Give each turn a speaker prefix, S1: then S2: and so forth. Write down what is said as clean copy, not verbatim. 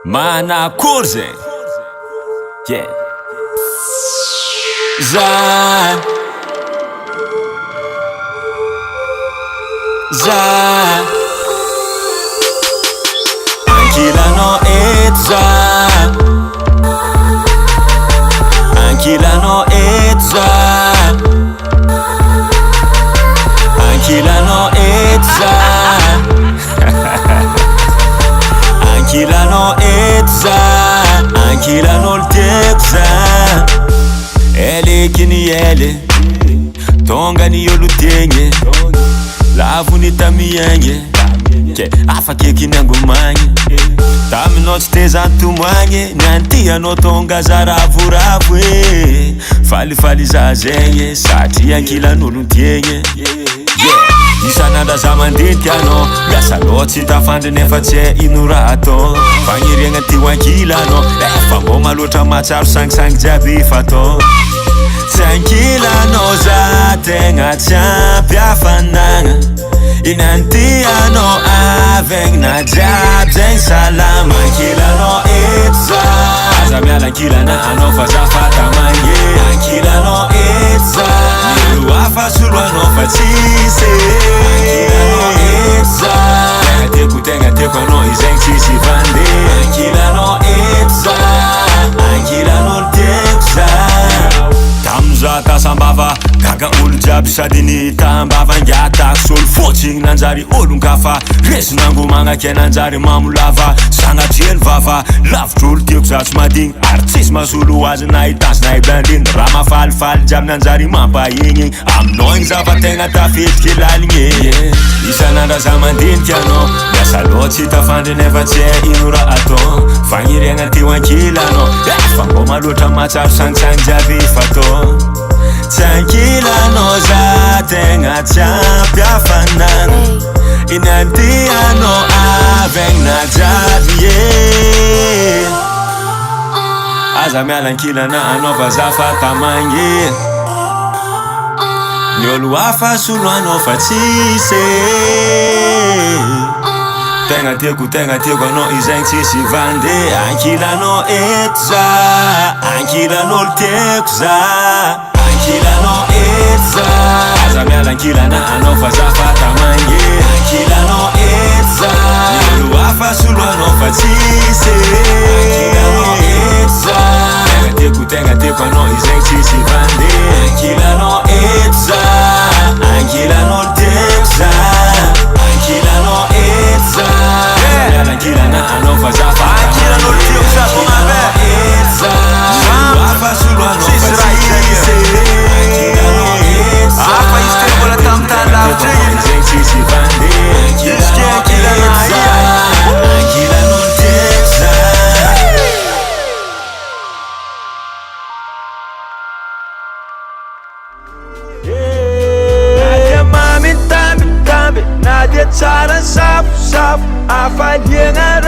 S1: Manakory zegny, yeah. Za ankilanao eto za, ankilanao eto za, ankilanao eto za, ankilanao eto za, ankilanao tiako za. Elekiny ele tonga ny olo tegny, lavony tamiagny ke afaky ekiny angomagny. Taminao tsy teza antomoagny, niantianao tonga za ravoravo e. Falifaly za zegny satria ankilan'olo tiegny. Isan'andra za mandinika anao, miasa loatsy tafandry nefa tsy ino raha atao. Fagniriagna ty ho ankilanao, efa mbô maloatra matsaro sangisangy jiaby fatao. Tsy ankilanao za tegna tsy ampy hafanagna, inantianao avegny na jiaby zegny salama. Ankilanao eto za, aza miala ankilana anao fa za fatamange. Ankilanao eto za, olo hafa soloanao fa tsisy. Ankilanao eto za, tegna tiako anao izegny tsisy vande. Ankilanao eto za, ankilanao tiako za. Tamin'za tasambava gaga olo jiaby sady ny tambava ngiata solo fotsiny nanjary olon-kafa resina angomagna ke nanjary mamolava sanatrely vava lavitry olo tiako za tsy madigny ary tsisy masolo azy na itasy na iblandiny raha mafalifaly jiaby nanjary mampahigny aminao igny zava tegna tafetiky laligny. Isan'andra za mandinika anao, miasa loatsy tafandry nefa tsy ino raha atao. Fagniriagna ty ho ankilanao, efa mbô maloatra matsaro sangisangy jiaby fatao. Tsy ankilanao za tegna tsy ampy hafanagna, inantianao avegny na jiaby e. Aza miala ankilana anao fa za fatamange, ny olo hafa soloanao fa tsisy. Tegna tiako anao izegny tsisy vande. Ankilanao eto za, ankilan'olo tiako za. Ankilanao eto za, aza miala ankilana anao fa za fatamange. Ankilanao eto za, ny olo hafa soloanao fa tsisy. Ankilanao eto za, tegna tiako anao izegny tsisy vande. Ankilanao eto za, ankilan'olo tiako za. Ankilanao eto za, miala ankilana anao fa za fatamange. Ankilan'olo tiako za tonga eto za, ny olo hafa soloanao fa tsisy. Ankilanao eto za, afa izy tena mbola tamin'ny tany lavitra igny izegny tsisy vande. Ankilanao eto za, ankilan'olo tiako za. Nadia mamy tambitamby, nadia tsara safosafo, afaliagna